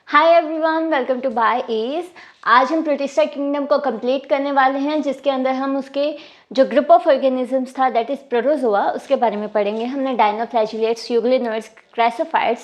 Hi everyone, welcome to by S. आज हम protista kingdom को कंप्लीट करने वाले हैं, जिसके अंदर हम उसके जो ग्रुप ऑफ ऑर्गेनिजम्स था दैट इज़ प्रोटोजोआ, उसके बारे में पढ़ेंगे। हमने dinoflagellates, euglenoids, chrysophytes,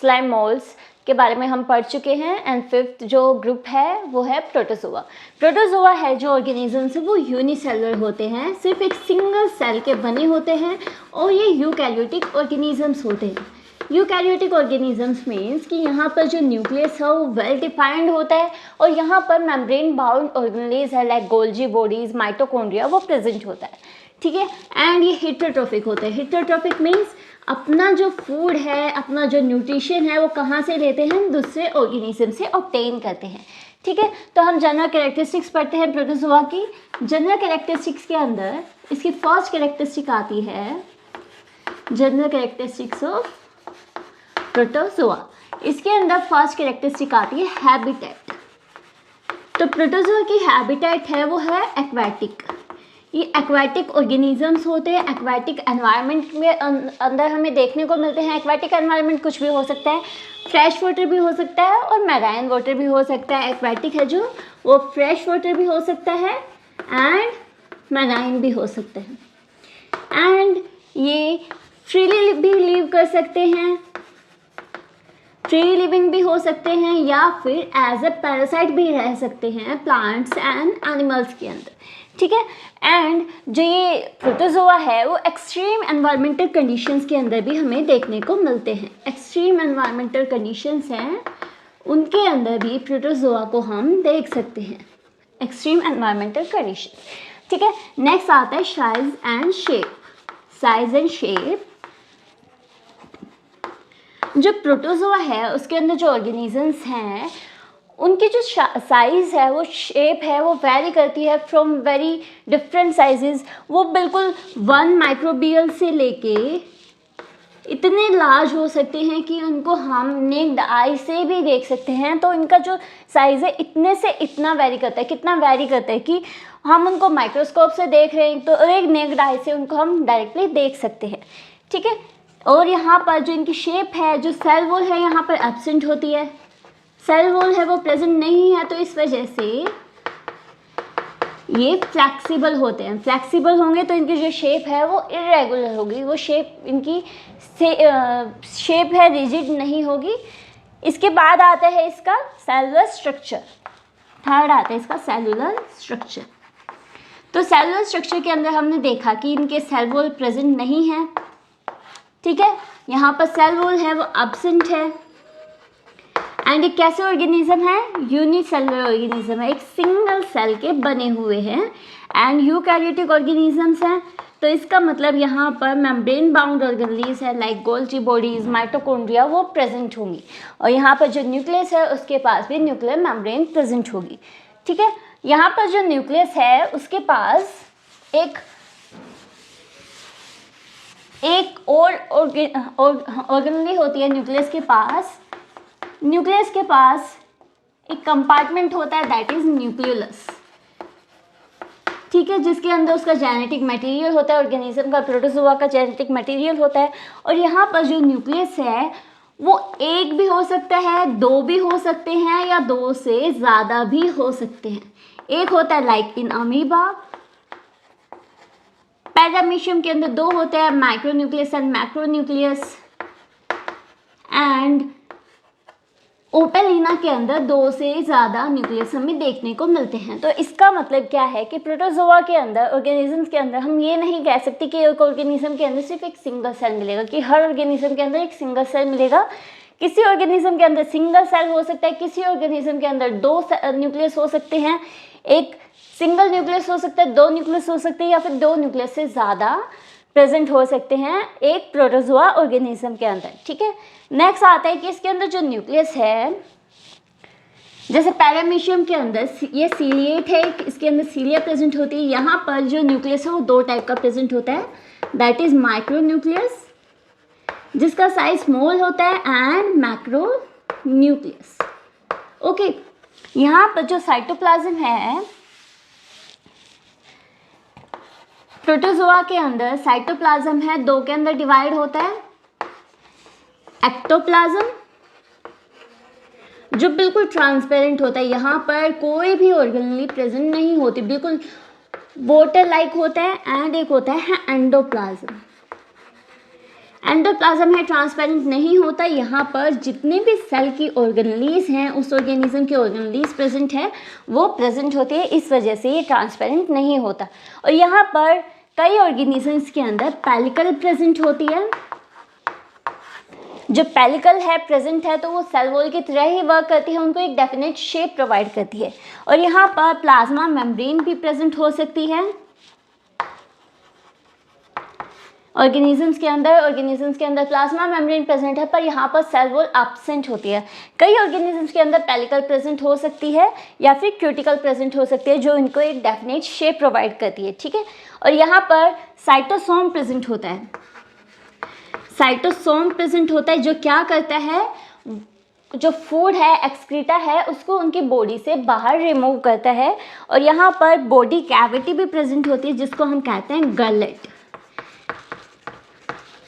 slime moulds के बारे में हम पढ़ चुके हैं। एंड फिफ्थ जो ग्रुप है वो है प्रोटोजोआ। प्रोटोजोआ है जो ऑर्गेनिजम्स है वो यूनिसेलुलर होते हैं, सिर्फ एक सिंगल सेल के बने होते हैं और ये यूकैरियोटिक ऑर्गेनिजम्स होते हैं। यूकैरियोटिक ऑर्गेनिजम्स मीन्स कि यहाँ पर जो न्यूक्लियस है वो वेल डिफाइंड होता है और यहाँ पर मेम्ब्रेन बाउंड ऑर्गेनेल्स है लाइक गोल्जी बॉडीज, माइटोकॉन्ड्रिया वो प्रेजेंट होता है, ठीक है। एंड ये हेटेरोट्रॉफिक होता है। हेटेरोट्रॉफिक मीन्स अपना जो फूड है, अपना जो न्यूट्रिशन है वो कहाँ से लेते हैं, दूसरे ऑर्गेनिज्म से ऑब्टेन करते हैं, ठीक है। तो हम जनरल कैरेक्टरिस्टिक्स पढ़ते हैं प्रोटोजोआ की। जनरल कैरेक्टरिस्टिक्स के अंदर इसकी फर्स्ट कैरेक्टरिस्टिक आती है जनरल कैरेक्टरिस्टिक्स ऑफ प्रोटोजोआ। इसके अंदर फर्स्ट कैरेक्टरिस्टिक आती है हैबिटेट। तो प्रोटोजोआ की हैबिटेट है वो है एक्वेटिक। ये एक्वेटिक ऑर्गेनिजम्स होते हैं, एक्वेटिक एनवायरनमेंट में अंदर हमें देखने को मिलते हैं। एक्वेटिक एनवायरनमेंट कुछ भी हो सकता है, फ्रेश वाटर भी हो सकता है और मैराइन वाटर भी हो सकता है। एक्वेटिक है जो वो फ्रेश वाटर भी हो सकता है एंड मैराइन भी हो सकता है। एंड ये फ्रीली भी लिव कर सकते हैं, फ्री लिविंग भी हो सकते हैं या फिर एज ए पैरासाइट भी रह सकते हैं प्लांट्स एंड एनिमल्स के अंदर, ठीक है। एंड जो ये प्रोटोजोआ है वो एक्सट्रीम एनवायरमेंटल कंडीशंस के अंदर भी हमें देखने को मिलते हैं। एक्सट्रीम एनवायरमेंटल कंडीशंस हैं उनके अंदर भी प्रोटोजोआ को हम देख सकते हैं, एक्सट्रीम एनवायरमेंटल कंडीशन, ठीक है। नेक्स्ट आता है size and shape. Size and shape, जो प्रोटोजोआ है उसके अंदर जो ऑर्गेनिजम्स हैं उनकी जो साइज़ है वो शेप है वो वेरी करती है फ्रॉम वेरी डिफरेंट साइजेस। वो बिल्कुल 1 माइक्रोबियल से लेके इतने लार्ज हो सकते हैं कि उनको हम नेक्ड आई से भी देख सकते हैं। तो इनका जो साइज़ है इतने से इतना वेरी करता है, कितना वेरी करता है कि हम उनको माइक्रोस्कोप से देख रहे हैं तो एक नेक्ड आई से उनको हम डायरेक्टली देख सकते हैं, ठीक है। और यहाँ पर जो इनकी शेप है, जो सेल वॉल है यहाँ पर एब्सेंट होती है, सेल वॉल है वो प्रेजेंट नहीं है, तो इस वजह से ये फ्लेक्सिबल होते हैं। फ्लेक्सिबल होंगे तो इनकी जो शेप है वो इरेगुलर होगी, वो शेप इनकी शेप है रिजिड नहीं होगी। इसके बाद आता है इसका सेलुलर स्ट्रक्चर। थर्ड आता है इसका सेलुलर स्ट्रक्चर। तो सेलुलर स्ट्रक्चर के अंदर हमने देखा कि इनके सेल वॉल प्रेजेंट नहीं है, ठीक है। यहाँ पर सेल वॉल है वो एब्सेंट है। एंड एक कैसे ऑर्गेनिज्म है, यूनिसेलुलर ऑर्गेनिज्म है, एक सिंगल सेल के बने हुए हैं। एंड यूकैरियोटिक ऑर्गेनिजम्स हैं, तो इसका मतलब यहाँ पर मेम्ब्रेन बाउंड ऑर्गेनेल्स है लाइक गोल्जी बॉडीज, माइटोकॉन्ड्रिया वो प्रेजेंट होंगी। और यहाँ पर जो न्यूक्लियस है उसके पास भी न्यूक्लियर मेम्ब्रेन प्रेजेंट होगी, ठीक है। यहाँ पर जो न्यूक्लियस है उसके पास एक और ऑर्गेनेल होती है न्यूक्लियस के पास। न्यूक्लियस के पास एक कंपार्टमेंट होता है दैट इज न्यूक्लियोलस, ठीक है, जिसके अंदर उसका जेनेटिक मटेरियल होता है, ऑर्गेनिज्म का प्रोटोजोआ का जेनेटिक मटेरियल होता है। और यहाँ पर जो न्यूक्लियस है वो एक भी हो सकता है, दो भी हो सकते हैं या दो से ज़्यादा भी हो सकते हैं। एक होता है लाइक इन अमीबा, पैरामीशियम के अंदर दो होते हैं, micronucleus and macronucleus. And Opalina के अंदर दो से ज़्यादा न्यूक्लियस हमें देखने को मिलते हैं। तो इसका मतलब क्या है कि प्रोटोजोआ के अंदर, ऑर्गेनिजम्स के अंदर हम ये नहीं कह सकते कि एक ऑर्गेनिज्म के अंदर सिर्फ एक सिंगल सेल मिलेगा, कि हर ऑर्गेनिज्म के अंदर एक सिंगल सेल मिलेगा। किसी ऑर्गेनिज्म के अंदर सिंगल सेल हो सकता है, किसी ऑर्गेनिज्म के अंदर दो न्यूक्लियस हो सकते हैं, एक सिंगल न्यूक्लियस हो सकता है, दो न्यूक्लियस हो सकते हैं या फिर दो न्यूक्लियस से ज़्यादा प्रेजेंट हो सकते हैं एक प्रोटोजोआ ऑर्गेनिज्म के अंदर, ठीक है। नेक्स्ट आता है कि इसके अंदर जो न्यूक्लियस है, जैसे पैरामीशियम के अंदर ये सीलिएट है, इसके अंदर सीलिया प्रेजेंट होती है। यहाँ पर जो न्यूक्लियस है वो दो टाइप का प्रेजेंट होता है, दैट इज माइक्रो न्यूक्लियस जिसका साइज स्मॉल होता है एंड मैक्रो न्यूक्लियस, ओके। यहाँ पर जो साइटोप्लाज्म है प्रोटोजोआ के अंदर, साइटोप्लाज्म है दो के अंदर डिवाइड होता है, एक्टोप्लाज्म जो बिल्कुल ट्रांसपेरेंट होता है, यहाँ पर कोई भी ऑर्गेनेली प्रेजेंट नहीं होती, बिल्कुल वाटर लाइक होता है। एंड एक होता है एंडोप्लाज्म। एंडोप्लाज्म है, ट्रांसपेरेंट नहीं होता। यहाँ पर जितने भी सेल की ऑर्गेनेलीज हैं, उस ऑर्गेनिज्म की ऑर्गेनेलीज प्रेजेंट है, वो प्रेजेंट होती है, इस वजह से ये ट्रांसपेरेंट नहीं होता। और यहाँ पर कई ऑर्गेनिजम्स के अंदर पेलिकल प्रेजेंट होती है। जो पेलिकल है प्रेजेंट है तो वो सेल वॉल की तरह ही वर्क करती है, उनको एक डेफिनेट शेप प्रोवाइड करती है। और यहाँ पर प्लाज्मा मेम्ब्रेन भी प्रेजेंट हो सकती है ऑर्गेनिजम्स के अंदर प्लाज्मा मेम्ब्रेन प्रेजेंट है, पर यहाँ पर सेल वॉल एब्सेंट होती है। कई ऑर्गेनिजम्स के अंदर पेलिकल प्रेजेंट हो सकती है या फिर क्यूटिकल प्रेजेंट हो सकती है, जो इनको एक डेफिनेट शेप प्रोवाइड करती है, ठीक है। और यहाँ पर साइटोसोम प्रेजेंट होता है। साइटोसोम प्रेजेंट होता है जो क्या करता है, जो फूड है, एक्सक्रीटा है, उसको उनकी बॉडी से बाहर रिमूव करता है। और यहाँ पर बॉडी कैविटी भी प्रेजेंट होती है, जिसको हम कहते हैं गलेट।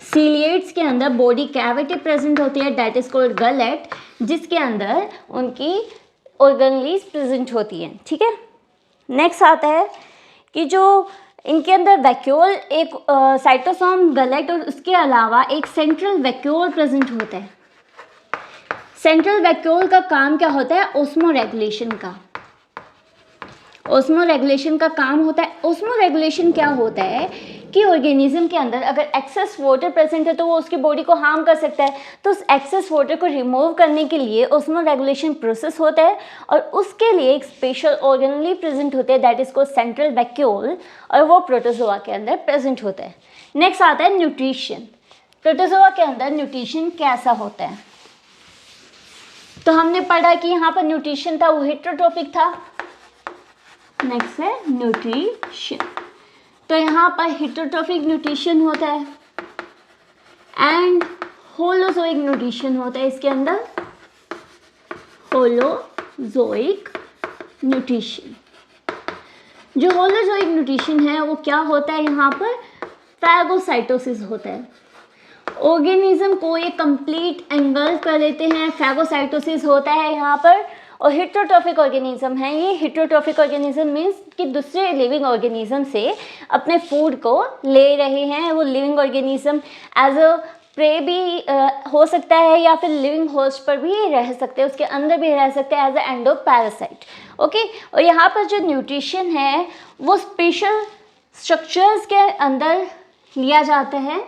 सीलिएट्स के अंदर बॉडी कैविटी प्रेजेंट होती है, दैट इज कॉल्ड गलेट, जिसके अंदर उनकी ऑर्गेनेलीज प्रेजेंट होती है, ठीक है। नेक्स्ट आता है कि जो इनके अंदर वैक्यूल, एक साइटोसोम, गलेट और उसके अलावा एक सेंट्रल वैक्यूल प्रेजेंट होता है। सेंट्रल वैक्यूल का काम क्या होता है, ओस्मो रेगुलेशन का। ओस्मो रेगुलेशन का काम होता है। ओस्मो रेगुलेशन क्या होता है कि ऑर्गेनिज्म के अंदर अगर एक्सेस वाटर प्रेजेंट है तो वो उसकी बॉडी को हार्म कर सकता है, तो उस एक्सेस वाटर को रिमूव करने के लिए ओस्मो रेगुलेशन प्रोसेस होता है। और उसके लिए एक स्पेशल ऑर्गेनेली प्रेजेंट होते हैं, दैट इज को सेंट्रल वैक्यूल, और वो प्रोटोजोआ के अंदर प्रेजेंट होता है। नेक्स्ट आता है न्यूट्रिशन। प्रोटोजोआ के अंदर न्यूट्रिशन कैसा होता है, तो हमने पढ़ा कि यहाँ पर न्यूट्रिशन था वो हेटेरोट्रोफिक था। नेक्स्ट है न्यूट्रिशन, तो यहाँ पर हेटेरोट्रोफिक न्यूट्रिशन होता है एंड होलोजोइक न्यूट्रिशन होता है। इसके अंदर होलोजोइक न्यूट्रिशन, जो होलोजोइक न्यूट्रिशन है वो क्या होता है, यहाँ पर फैगोसाइटोसिस होता है। ऑर्गेनिज्म को ये कंप्लीट एंगल्फ कर लेते हैं, फैगोसाइटोसिस होता है यहाँ पर। और हेटेरोट्रोफिक ऑर्गेनिज्म है ये। हेटेरोट्रोफिक ऑर्गेनिज्म मीन्स कि दूसरे लिविंग ऑर्गेनिज्म से अपने फूड को ले रहे हैं। वो living organism as a prey भी हो सकता है या फिर लिविंग होस्ट पर भी रह सकते हैं, उसके अंदर भी रह सकते हैं as a endoparasite, okay. और यहाँ पर जो न्यूट्रिशन है वो स्पेशल स्ट्रक्चर्स के अंदर लिया जाता है।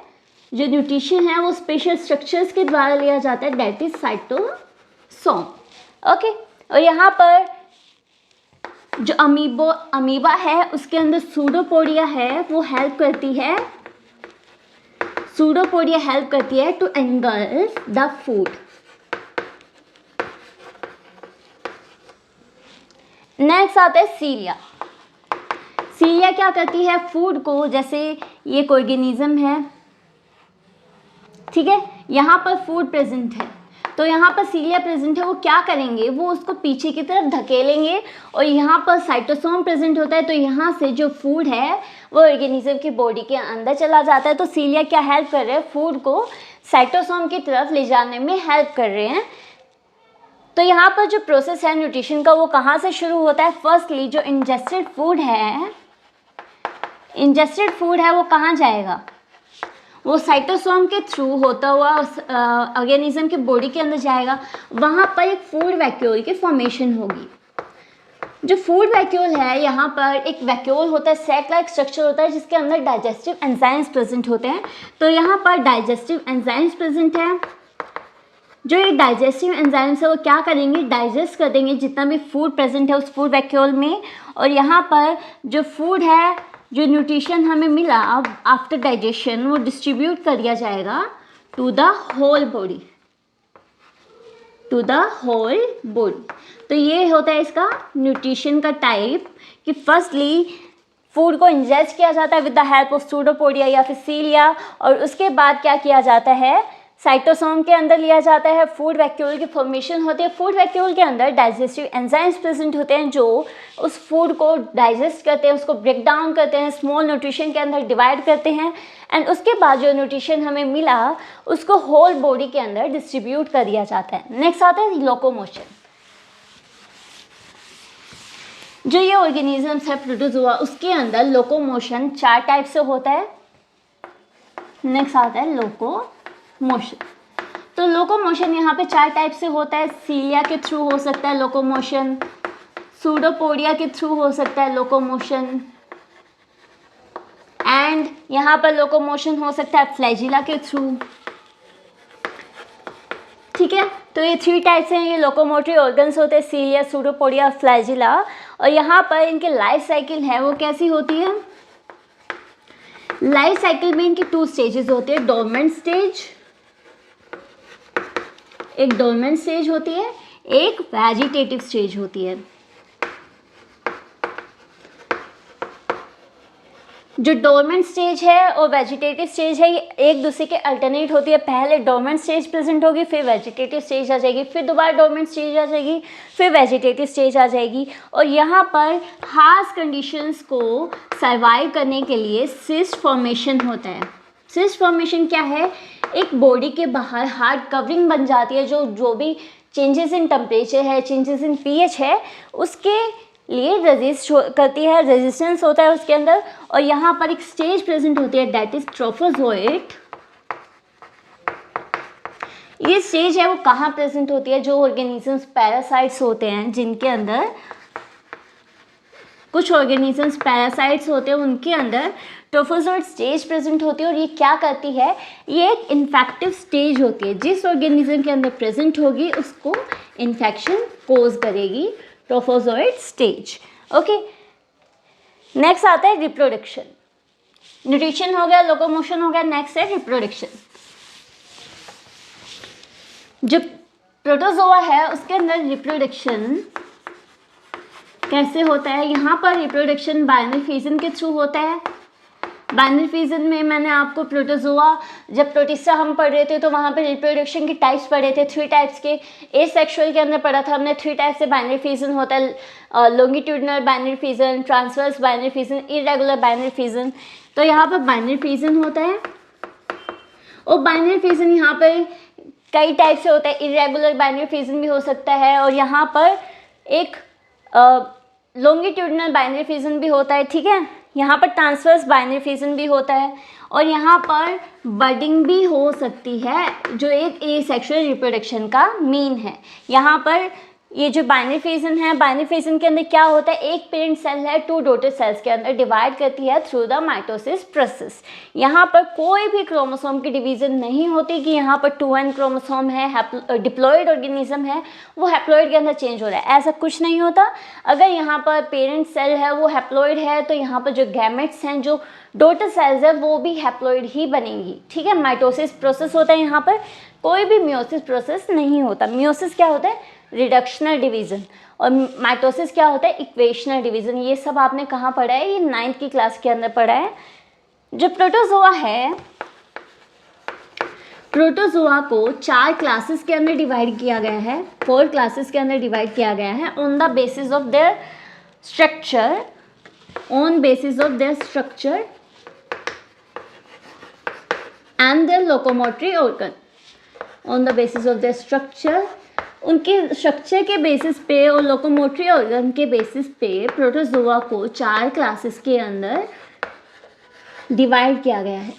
जो न्यूट्रिशन है वो स्पेशल स्ट्रक्चर्स के द्वारा लिया जाता है, दैट इज साइटोसोम, ओके। और यहाँ पर जो अमीबा है उसके अंदर सूडोपोडिया है, वो हेल्प करती है, सूडोपोडिया हेल्प करती है to engulf the food. Next आता है सीलिया। सीलिया क्या करती है, फूड को, जैसे ये एक ऑर्गेनिज्म है, ठीक है, यहाँ पर फूड प्रेजेंट है, तो यहाँ पर सीलिया प्रेजेंट है, वो क्या करेंगे, वो उसको पीछे की तरफ धकेलेंगे। और यहाँ पर साइटोसोम प्रेजेंट होता है, तो यहाँ से जो फूड है वो ऑर्गेनिज्म की बॉडी के अंदर चला जाता है। तो सीलिया क्या हेल्प कर रहे हैं, फूड को साइटोसोम की तरफ ले जाने में हेल्प कर रहे हैं। तो यहाँ पर जो प्रोसेस है न्यूट्रिशन का वो कहाँ से शुरू होता है, फर्स्टली जो इंजेस्टेड फूड है वो कहाँ जाएगा, वो साइटोसोम के थ्रू होता हुआ ऑर्गेनिज्म की बॉडी के अंदर जाएगा। वहाँ पर एक फूड वैक्यूल की फॉर्मेशन होगी। जो फूड वैक्यूल है, यहाँ पर एक वैक्यूल होता है, सैक लाइक स्ट्रक्चर होता है, जिसके अंदर डाइजेस्टिव एंजाइम्स प्रेजेंट होते हैं। तो यहाँ पर डाइजेस्टिव एंजाइम्स प्रेजेंट है। जो ये डाइजेस्टिव एंजाइम्स है वो क्या करेंगे, डाइजेस्ट कर देंगे जितना भी फूड प्रेजेंट है उस फूड वैक्यूल में। और यहाँ पर जो फूड है, जो न्यूट्रिशन हमें मिला आफ्टर डाइजेशन, वो डिस्ट्रीब्यूट कर दिया जाएगा टू द होल बॉडी, तो ये होता है इसका न्यूट्रिशन का टाइप, कि फर्स्टली फूड को इंजेस्ट किया जाता है with the help of pseudopodia या फिर सीलिया, और उसके बाद क्या किया जाता है, साइटोसोम के अंदर लिया जाता है, फूड वैक्यूल की फॉर्मेशन होती है। फूड वैक्यूल के अंदर डाइजेस्टिव एंजाइम्स प्रेजेंट होते हैं, जो उस फूड को डाइजेस्ट करते हैं, उसको ब्रेक डाउन करते हैं, स्मॉल न्यूट्रिशन के अंदर डिवाइड करते हैं। एंड उसके बाद जो न्यूट्रिशन हमें मिला उसको होल बॉडी के अंदर डिस्ट्रीब्यूट कर दिया जाता है। नेक्स्ट आता है लोकोमोशन। जो ये ऑर्गेनिजम्स है प्रोटोजोआ, उसके अंदर लोकोमोशन 4 टाइप से होता है। नेक्स्ट आता है लोकोमोशन। तो लोकोमोशन यहाँ पे 4 टाइप से होता है। सीलिया के थ्रू हो सकता है लोकोमोशन, सूडोपोडिया के थ्रू हो सकता है लोकोमोशन, एंड यहाँ पर लोकोमोशन हो सकता है फ्लैजिला के थ्रू। ठीक है, तो ये 3 टाइप्स हैं, ये लोकोमोटरी ऑर्गन्स होते हैं, सीलिया, सूडोपोडिया, फ्लैजिला। और यहाँ पर इनके लाइफ साइकिल है वो कैसी होती है? लाइफ साइकिल में इनकी 2 स्टेजेस होते हैं, डोर्मेंट स्टेज, एक डोर्मेंट स्टेज होती है, एक वेजिटेटिव स्टेज होती है। जो डोर्मेंट स्टेज है और वेजिटेटिव स्टेज है, ये एक दूसरे के अल्टरनेट होती है। पहले डोर्मेंट स्टेज प्रेजेंट होगी, फिर वेजिटेटिव स्टेज आ जाएगी, फिर दोबारा डोर्मेंट स्टेज आ जाएगी, फिर वेजिटेटिव स्टेज आ जाएगी। और यहाँ पर हार्श कंडीशंस को सर्वाइव करने के लिए सिस्ट फॉर्मेशन होता है। सिस्ट फॉर्मेशन क्या है? एक बॉडी के बाहर हार्ड कवरिंग बन जाती है, जो भी चेंजेस इन टेम्परेचर है, चेंजेस इन पीएच है, उसके लिए रेजिस्ट करती है, रेजिस्टेंस होता है उसके अंदर। और यहाँ पर एक स्टेज प्रेजेंट होती है, दैट इज ट्रोफोजोइट। ये स्टेज है वो कहाँ प्रेजेंट होती है? जो ऑर्गेनिजम्स पैरासाइट्स होते हैं, जिनके अंदर कुछ ऑर्गेनिजम्स पैरासाइट्स होते हैं, उनके अंदर ट्रोफोजोइट स्टेज प्रेजेंट होती है। और ये क्या करती है? ये एक इन्फेक्टिव स्टेज होती है, जिस ऑर्गेनिज्म के अंदर प्रेजेंट होगी उसको इन्फेक्शन कोज करेगी, ट्रोफोजोइट स्टेज। ओके, नेक्स्ट आता है रिप्रोडक्शन। न्यूट्रिशन हो गया, लोकोमोशन हो गया, नेक्स्ट है रिप्रोडक्शन। जो प्रोटोजोआ है उसके अंदर रिप्रोडक्शन कैसे होता है? यहाँ पर रिप्रोडक्शन बाइनरी फिजन के थ्रू होता है। बाइनरी फिजन में मैंने आपको प्रोटोजोआ, जब प्रोटिस्टा हम पढ़ रहे थे तो वहाँ पे रिप्रोडक्शन की टाइप्स पढ़े थे, 3 टाइप्स के। एसेक्सुअल के अंदर पढ़ा था हमने, 3 टाइप से बाइनरी फिजन होता है, longitudinal binary fission, transverse binary fission, irregular binary fission. तो यहाँ पर बाइनरी फिजन होता है। और बाइनरी फिजन यहाँ पर कई टाइप से होता है, इरेगुलर बाइनरी फिजन भी हो सकता है, और यहाँ पर एक लॉन्गिट्यूडिनल बाइनरी फिजन भी होता है। ठीक है, यहाँ पर ट्रांसवर्स बाइनरी फिजन भी होता है, और यहाँ पर बडिंग भी हो सकती है, जो एक एसेक्सुअल रिप्रोडक्शन का मीन है। यहाँ पर ये जो बाइनरी फिजन है, बाइनरी फिजन के अंदर क्या होता है? एक पेरेंट सेल है 2 डॉटर सेल्स के अंदर डिवाइड करती है थ्रू द माइटोसिस प्रोसेस। यहाँ पर कोई भी क्रोमोसोम की डिवीजन नहीं होती कि यहाँ पर 2n क्रोमोसोम है, डिप्लॉयड ऑर्गेनिज्म है, वो हैप्लॉयड के अंदर चेंज हो रहा है, ऐसा कुछ नहीं होता। अगर यहाँ पर पेरेंट सेल है वो हैप्लॉयड है, तो यहाँ पर जो गैमेट्स हैं, जो डॉटर सेल्स है, वो भी हैप्लॉयड ही बनेंगी। ठीक है, माइटोसिस प्रोसेस होता है, यहाँ पर कोई भी मियोसिस प्रोसेस नहीं होता। मियोसिस क्या होता है? Reductional division. और माइटोसिस क्या होता है? Equational division. ये सब आपने कहाँ पढ़ा है? ये 9th की क्लास के अंदर पढ़ा है। जो प्रोटोजोआ है, प्रोटोजोआ को 4 क्लासेस के अंदर डिवाइड किया गया है, 4 क्लासेस के अंदर डिवाइड किया गया है on the basis of their structure, on basis of their structure and their locomotory organ. On the basis of their structure, उनके स्ट्रक्चर के बेसिस पे और लोकोमोटरी ऑर्गन के बेसिस पे प्रोटोजोआ को 4 क्लासेस के अंदर डिवाइड किया गया है।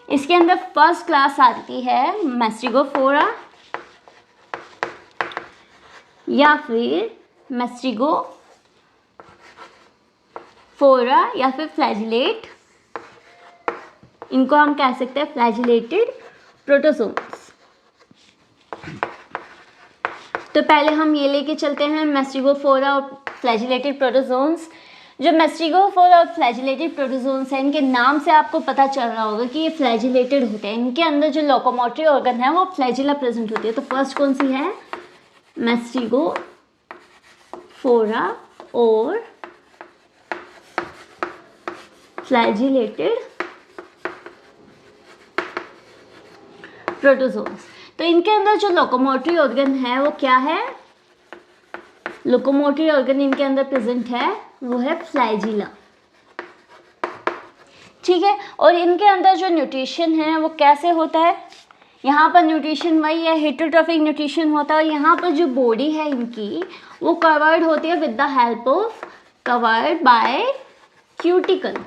इसके अंदर फर्स्ट क्लास आती है मैस्टिगोफोरा या फिर मैस्टिगोफोरा या फिर फ्लैजिलेट, इनको हम कह सकते हैं फ्लैजिलेटेड प्रोटोजोन्स। तो पहले हम ये लेके चलते हैं मैस्टिगोफोरा और फ्लैजिलेटेड प्रोटोजोन्स। जो मैस्टिगोफोरा और फ्लैजिलेटेड प्रोटोजोन्स हैं, इनके नाम से आपको पता चल रहा होगा कि ये फ्लैजिलेटेड होते हैं। इनके अंदर जो लोकोमोटरी ऑर्गन है वो फ्लैजिला प्रेजेंट होती है। तो फर्स्ट कौन सी है? मैस्टिगोफोरा और फ्लैजिलेटेड प्रोटोजोन्स। तो इनके अंदर जो लोकोमोटरी ऑर्गन है वो क्या है? लोकोमोटरी ऑर्गन इनके अंदर प्रेजेंट है वो है फ्लैजिला। ठीक है, और इनके अंदर जो न्यूट्रिशन है वो कैसे होता है? यहाँ पर न्यूट्रिशन वही है, हेटेरोट्रोफिक न्यूट्रिशन होता है। और यहाँ पर जो बॉडी है इनकी वो कवर्ड होती है with the help of covered by cuticle.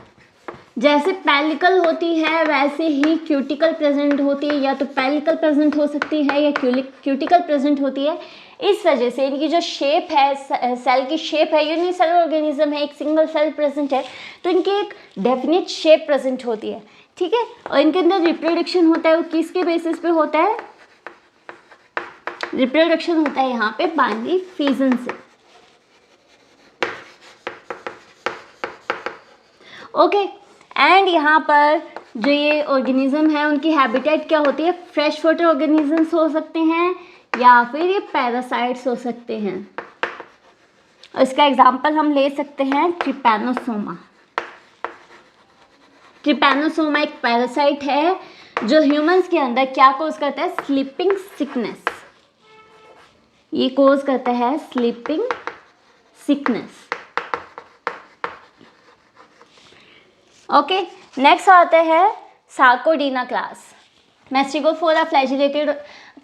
जैसे पेलिकल होती है वैसे ही क्यूटिकल प्रेजेंट होती है, या तो पेलिकल प्रेजेंट हो सकती है या क्यूटिकल प्रेजेंट होती है। इस वजह से इनकी जो शेप है, सेल की शेप है, यूनिसेलुलर ऑर्गेनिज्म है, एक सिंगल सेल प्रेजेंट है, तो इनकी एक डेफिनेट शेप प्रेजेंट होती है, ठीक है। और इनके अंदर रिप्रोडक्शन होता है, वो किसके बेसिस पे होता है? रिप्रोडक्शन होता है यहाँ पे बाइनरी फिजन से। ओके, एंड यहाँ पर जो ये ऑर्गेनिज्म है उनकी हैबिटेट क्या होती है? फ्रेश वाटर ऑर्गेनिजम्स हो सकते हैं या फिर ये पैरासाइट्स हो सकते हैं। इसका एग्जांपल हम ले सकते हैं ट्रिपैनोसोमा। ट्रिपैनोसोमा एक पैरासाइट है जो ह्यूमंस के अंदर क्या कोज करता है? Sleeping sickness. ये कोज करता है स्लीपिंग सिकनेस। ओके, नेक्स्ट आते हैं सार्कोडीना क्लास। मैस्टिगोफोरा फ्लैजिलेटेड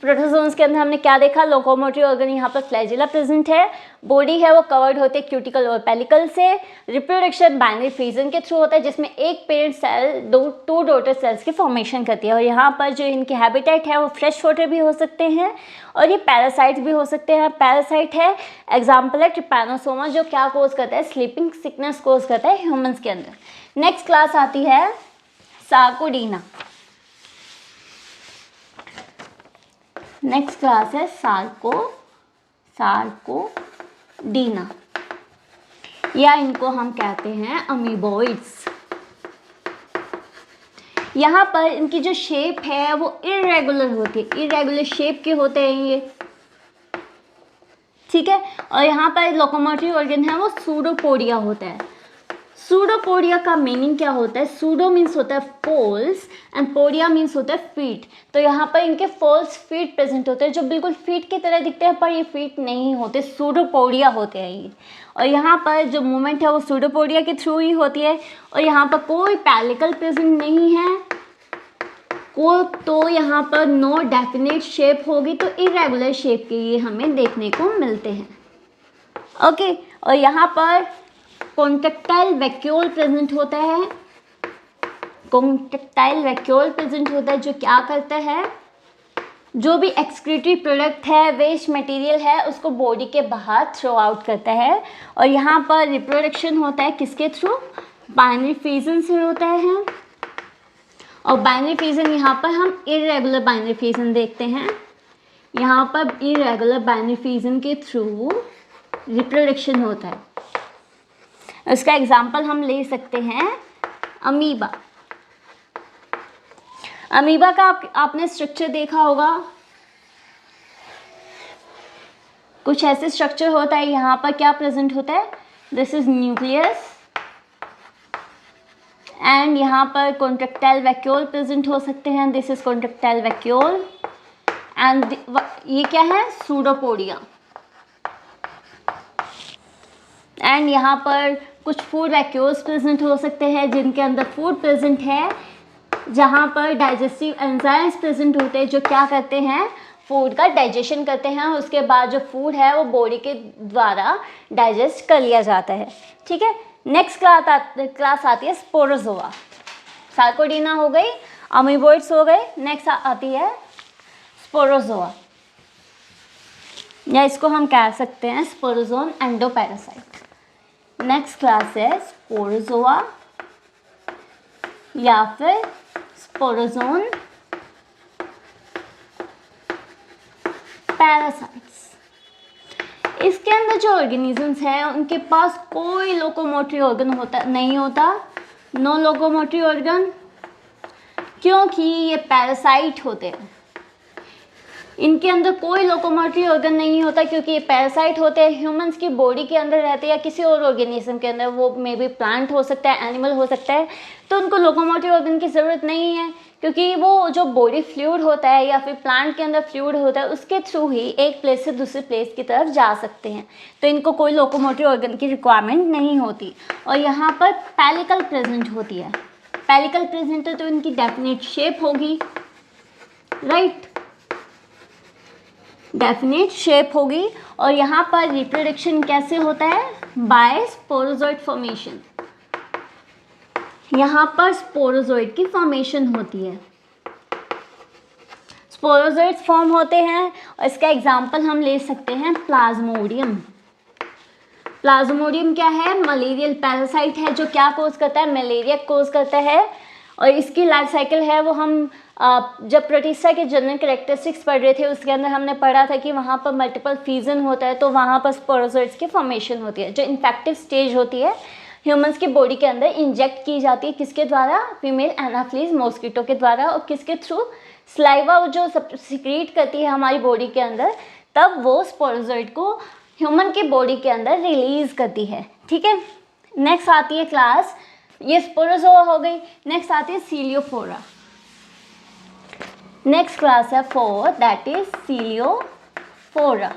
प्रोटोजोन्स के अंदर हमने क्या देखा? लोकोमोटरी ऑर्गन यहाँ पर फ्लैजिला प्रेजेंट है, बॉडी है वो कवर्ड होते हैं क्यूटिकल और पेलिकल से। रिप्रोडक्शन बाइनरी फिजन के थ्रू होता है जिसमें एक parent cell two daughter cells की फॉर्मेशन करती है। और यहाँ पर जो इनके हैबिटेट है वो फ्रेश वाटर भी हो सकते हैं और ये पैरासाइट्स भी हो सकते हैं। पैरासाइट है, एग्जाम्पल है ट्रिपैनोसोमा, जो क्या कोज करता है? स्लीपिंग सिकनेस कोज करता है ह्यूमंस के अंदर। नेक्स्ट क्लास आती है सार्कोडीना। नेक्स्ट क्लास है सार्कोडीना, या इनको हम कहते हैं अमीबॉइड्स। यहाँ पर इनकी जो शेप है वो इरेगुलर होती है, इरेगुलर शेप के होते हैं ये, ठीक है। और यहाँ पर लोकोमोटरी ऑर्गन है वो सूडोपोडिया होता है। सूडोपोडिया का मीनिंग क्या होता है? सूडो मीन्स होता है फॉल्स एंड पोडिया मीन्स होता है फीट। तो यहाँ पर इनके फॉल्स फीट प्रेजेंट होते हैं जो बिल्कुल फीट की तरह दिखते हैं पर ये फीट नहीं होते, सूडोपोडिया होते हैं ये। और यहाँ पर जो मूवमेंट है वो सूडोपोडिया के थ्रू ही होती है। और यहाँ पर कोई पेलिकल प्रेजेंट नहीं है, तो यहाँ पर नो डेफिनेट शेप होगी, तो इरेगुलर शेप के ये हमें देखने को मिलते हैं। ओके, और यहाँ पर कॉन्ट्रेक्टाइल वैक्यूल प्रेजेंट होता है। कॉन्ट्रेक्टाइल वैक्यूल प्रेजेंट होता है जो क्या करता है? जो भी एक्सक्रीटरी प्रोडक्ट है, वेस्ट मटेरियल है, उसको बॉडी के बाहर थ्रो आउट करता है। और यहाँ पर रिप्रोडक्शन होता है किसके थ्रू? बाइनरी फिजन से होता है। और बाइनरी फिजन यहाँ पर हम इरेगुलर बाइनरी फिजन देखते हैं। यहाँ पर इरेगुलर बाइनरी फिजन के थ्रू रिप्रोडक्शन होता है। इसका एग्जाम्पल हम ले सकते हैं अमीबा। अमीबा का आपने स्ट्रक्चर देखा होगा, कुछ ऐसे स्ट्रक्चर होता है। यहाँ पर क्या प्रेजेंट होता है? दिस इज न्यूक्लियस एंड यहाँ पर कॉन्ट्रेक्टाइल वैक्यूल प्रेजेंट हो सकते हैं। This is contractile vacuole and ये क्या है? सूडोपोडिया। एंड यहाँ पर कुछ फूड वैक्यूल्स प्रेजेंट हो सकते हैं जिनके अंदर फूड प्रेजेंट है, जहाँ पर डाइजेस्टिव एंजाइम्स प्रेजेंट होते हैं जो क्या करते हैं? फूड का डाइजेशन करते हैं। उसके बाद जो फूड है वो बॉडी के द्वारा डाइजेस्ट कर लिया जाता है, ठीक है। नेक्स्ट क्लास आती है स्पोरोजोआ। सार्कोडीना हो गई, अमीबॉइड्स हो गए, नेक्स्ट आती है स्पोरोजोआ, या इसको हम कह सकते हैं स्पोरोजोन एंडोपैरासाइट। नेक्स्ट क्लास है स्पोरोजोआ या फिर स्पोरोजोन पैरासाइट्स। इसके अंदर जो ऑर्गेनिजम्स हैं उनके पास कोई लोकोमोटरी ऑर्गन नहीं होता, नो लोकोमोटरी ऑर्गन, क्योंकि ये पैरासाइट होते हैं। इनके अंदर कोई लोकोमोटरी ऑर्गन नहीं होता क्योंकि ये पैरासाइट होते हैं, ह्यूमंस की बॉडी के अंदर रहते हैं या किसी और ऑर्गेनिज्म के अंदर, वो मे बी प्लांट हो सकता है, एनिमल हो सकता है, तो उनको लोकोमोटरी ऑर्गन की ज़रूरत नहीं है क्योंकि वो जो बॉडी फ्लूइड होता है या फिर प्लांट के अंदर फ्लूइड होता है उसके थ्रू ही एक प्लेस से दूसरे प्लेस की तरफ जा सकते हैं, तो इनको कोई लोकोमोटरी ऑर्गन की रिक्वायरमेंट नहीं होती। और यहाँ पर पेलिकल प्रेजेंट होती है, पेलिकल प्रेजेंट है तो इनकी डेफिनेट शेप होगी, राइट। डेफिनेट शेप होगी। और यहाँ पर रिप्रोडक्शन कैसे होता है? By sporozoite formation. यहाँ पर स्पोरोजोइड की फॉर्मेशन होती है, स्पोरोजोइड्स फॉर्म होते हैं। और इसका एग्जांपल हम ले सकते हैं प्लाज्मोडियम। प्लाज्मोडियम क्या है? मलेरियल पैरासाइट है जो क्या कोज करता है? मलेरिया कोज करता है। और इसकी लाइफ साइकिल है वो हम जब प्रोटिस्टा के जनरल कैरेक्टरिस्टिक्स पढ़ रहे थे उसके अंदर हमने पढ़ा था कि वहाँ पर मल्टीपल फ्यूजन होता है, तो वहाँ पर स्पोरोजोइड्स की फॉर्मेशन होती है। जो इन्फेक्टिव स्टेज होती है ह्यूमंस की बॉडी के अंदर इंजेक्ट की जाती है, किसके द्वारा? फीमेल एनाफ्लीज मॉस्किटो के द्वारा। और किसके थ्रू? स्लाइवा जो सिक्रीट करती है हमारी बॉडी के अंदर, तब वो स्पोरोजोइड को ह्यूमन की बॉडी के अंदर रिलीज करती है। ठीक है, नेक्स्ट आती है क्लास, ये स्पोरोजोआ हो गई। नेक्स्ट आती है सीलियोफोरा। नेक्स्ट क्लास है 4, दैट इज सीलियोफोरा।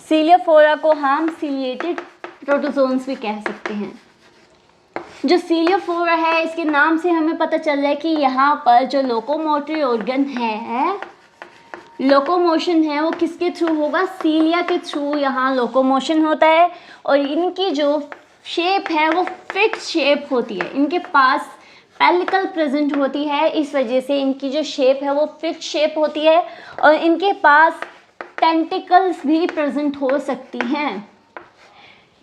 सीलियोफोरा को हम सीलिएटेड प्रोटोजोन्स भी कह सकते हैं। जो सीलियोफोरा है इसके नाम से हमें पता चल रहा है कि यहाँ पर जो लोकोमोटरी ऑर्गन है, लोकोमोशन है, वो किसके थ्रू होगा? सीलिया के थ्रू यहाँ लोकोमोशन होता है। और इनकी जो शेप है वो फिक्स शेप होती है, इनके पास पेलिकल प्रेजेंट होती है, इस वजह से इनकी जो शेप है वो फिक्स शेप होती है। और इनके पास टेंटिकल्स भी प्रेजेंट हो सकती हैं।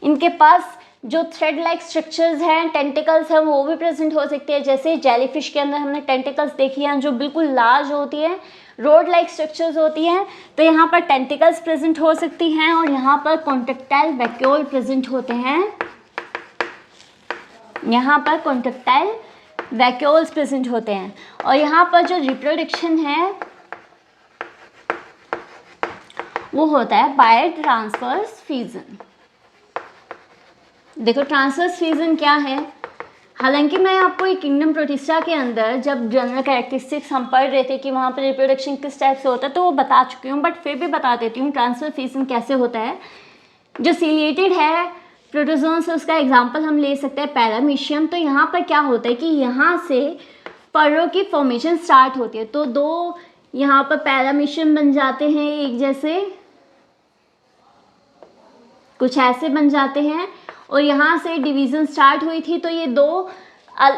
इनके पास जो थ्रेड लाइक स्ट्रक्चर्स हैं, टेंटिकल्स हैं, वो भी प्रेजेंट हो सकती है। जैसे जेलीफिश के अंदर हमने टेंटिकल्स देखी हैं जो बिल्कुल लार्ज होती हैं, रोड लाइक स्ट्रक्चर्स होती हैं, तो यहाँ पर टेंटिकल्स प्रेजेंट हो सकती हैं। और यहाँ पर कॉन्ट्रेक्टाइल वैक्यूल प्रेजेंट होते हैं, यहाँ पर कॉन्ट्रेक्टाइल वैक्यूल्स प्रेजेंट होते हैं। और यहाँ पर जो रिप्रोडक्शन है वो होता है बाय ट्रांसवर्स फ्यूजन। देखो ट्रांसवर्स फ्यूजन क्या है? हालांकि मैं आपको एक किंगडम प्रोटिस्टा के अंदर जब जनरल कैरेक्टरिस्टिक्स हम पढ़ रहे थे कि वहाँ पर रिप्रोडक्शन किस टाइप से होता है तो वो बता चुकी हूँ, बट फिर भी बता देती हूँ ट्रांसफर फ्यूजन कैसे होता है। जो सीलिएटेड है प्रोटोजोन से उसका एग्जांपल हम ले सकते हैं पैरामीशियम। तो यहाँ पर क्या होता है कि यहाँ से परों की फॉर्मेशन स्टार्ट होती है, तो दो यहाँ पर पैरामीशियम बन जाते हैं, एक जैसे कुछ ऐसे बन जाते हैं। और यहाँ से डिवीज़न स्टार्ट हुई थी तो ये दो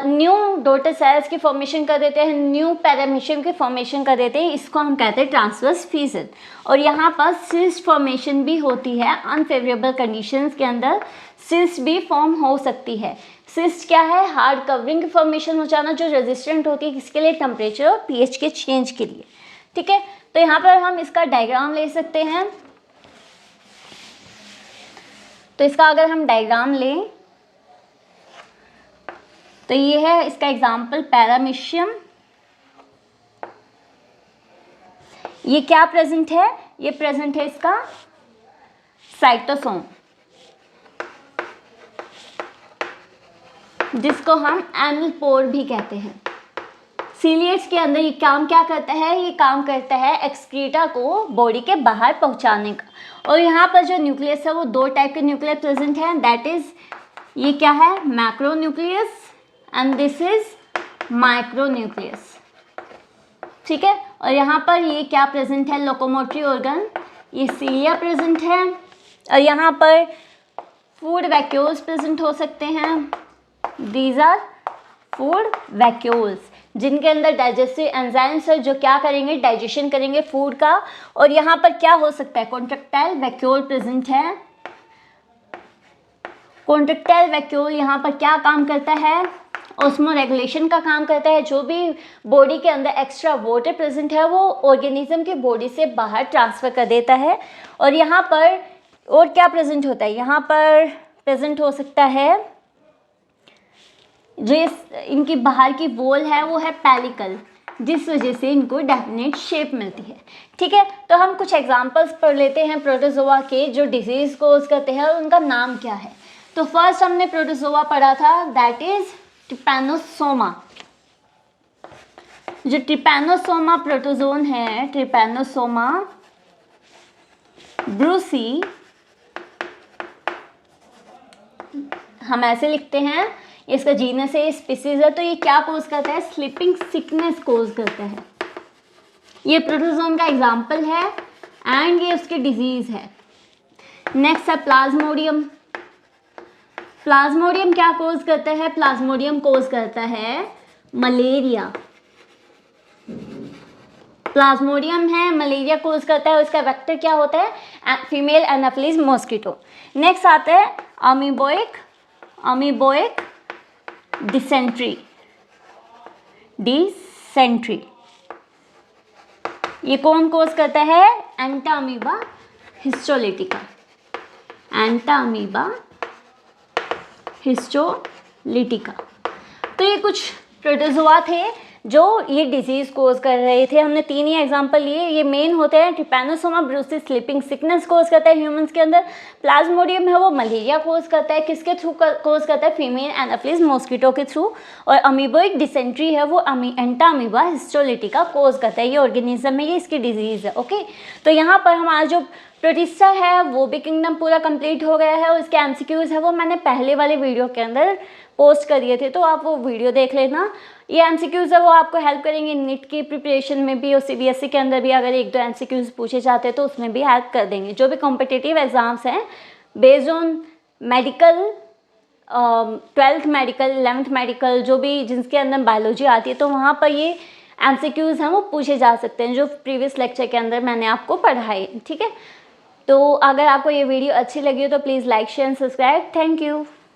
न्यू डॉटर सेल्स की फॉर्मेशन कर देते हैं, न्यू पैरामीशियम की फॉर्मेशन कर देते हैं, इसको हम कहते हैं ट्रांसवर्स फ्यूजन। और यहाँ पर सिस्ट फॉर्मेशन भी होती है, अनफेवरेबल कंडीशंस के अंदर सिस्ट भी फॉर्म हो सकती है। सिस्ट क्या है? हार्ड कवरिंग की फॉर्मेशन हो जाना जो रेजिस्टेंट होती है किसके लिए? टेम्परेचर और पीएच के चेंज के लिए। ठीक है, तो यहाँ पर हम इसका डायग्राम ले सकते हैं। तो इसका अगर हम डायग्राम लें तो ये है इसका एग्जाम्पल पैरामीशियम। ये क्या प्रेजेंट है? ये प्रेजेंट है इसका साइटोसोम, जिसको हम एनल पोर भी कहते हैं। सीलिएट्स के अंदर ये काम क्या करता है? ये काम करता है एक्सक्रीटा को बॉडी के बाहर पहुंचाने का। और यहाँ पर जो न्यूक्लियस है वो दो टाइप के न्यूक्लियस प्रेजेंट है, दैट इज ये क्या है? Macro nucleus and this is micro nucleus. ठीक है, और यहाँ पर ये क्या प्रेजेंट है? लोकोमोटरी ऑर्गन, ये सीलिया प्रेजेंट है। और यहाँ पर फूड वैक्यूल्स प्रेजेंट हो सकते हैं, दीज आर फूड वैक्यूल्स, जिनके अंदर डाइजेस्टिव एंजाइम्स है जो क्या करेंगे? डाइजेशन करेंगे फूड का। और यहाँ पर क्या हो सकता है? कॉन्ट्रेक्टाइल वैक्यूल प्रेजेंट है। कॉन्ट्रेक्टाइल वैक्यूल यहाँ पर क्या काम करता है? ऑस्मो रेगुलेशन का काम करता है। जो भी बॉडी के अंदर एक्स्ट्रा वाटर प्रेजेंट है वो ऑर्गेनिज्म की बॉडी से बाहर ट्रांसफ़र कर देता है। और यहाँ पर और क्या प्रेजेंट होता है? यहाँ पर प्रेजेंट हो सकता है जो इनकी बाहर की वॉल है वो है पेलिकल, जिस वजह से इनको डेफिनेट शेप मिलती है। ठीक है, तो हम कुछ एग्जांपल्स पढ़ लेते हैं प्रोटोजोआ के जो डिजीज़ कोज करते हैं और उनका नाम क्या है। तो फर्स्ट हमने प्रोटोजोआ पढ़ा था, दैट इज ट्रिपैनोसोमा। जो ट्रिपैनोसोमा प्रोटोजोन है, ट्रिपैनोसोमा ब्रूसी, हम ऐसे लिखते हैं, इसका जीनस है, स्पीसीज है। तो ये क्या कोज करता है? स्लीपिंग सिकनेस कोज करता है। ये प्रोटोजोन का एग्जाम्पल है। एंड ये उसकी डिजीज़ है। नेक्स्ट है प्लाज्मोडियम। प्लाज्मोडियम क्या कोज करता है? प्लाज्मोडियम कोज करता है मलेरिया। प्लाज्मोडियम है, मलेरिया कोज करता है, उसका वेक्टर क्या होता है? Female Anopheles mosquito. नेक्स्ट आता है अमीबोइक डिसेंट्री। ये कौन कोज करता है? Entamoeba histolytica. Entamoeba histolytica. तो ये कुछ प्रोटोजोआ थे जो ये डिजीज़ कोज कर रहे थे। हमने 3 ही एग्जांपल लिए। ये मेन होते हैं ट्रिपैनोसोमा ब्रूसिस स्लीपिंग सिकनेस कोज करता है ह्यूमंस के अंदर। प्लाज्मोडियम है वो मलेरिया कोज करता है, किसके थ्रू कोज करता है? फीमेल एनाफिलिस मॉस्किटो के थ्रू। और अमीबोइक डिसेंट्री है वो एंटामीबा हिस्टोलिटिका कोज करता है। ये ऑर्गेनिज्म है, ये इसकी डिजीज़ है। ओके, तो यहाँ पर हमारा जो प्रोटिस्टा है वो भी किंगडम पूरा कंप्लीट हो गया है। और इसके एमसीक्यूज़ है वो मैंने पहले वाले वीडियो के अंदर पोस्ट कर दिए थे, तो आप वो वीडियो देख लेना। ये एमसीक्यूज़ है वो आपको हेल्प करेंगे नीट की प्रिपरेशन में भी, और सीबीएसई के अंदर भी अगर 1-2 एमसीक्यूज़ पूछे जाते हैं तो उसमें भी हेल्प कर देंगे। जो भी कॉम्पिटिटिव एग्जाम्स हैं based on medical, 12th medical, 11th medical, जो भी जिसके अंदर बायोलॉजी आती है, तो वहाँ पर ये एमसीक्यूज़ हैं वो पूछे जा सकते हैं जो प्रीवियस लेक्चर के अंदर मैंने आपको पढ़ाए। ठीक है, तो अगर आपको ये वीडियो अच्छी लगी हो तो please like share and subscribe. Thank you.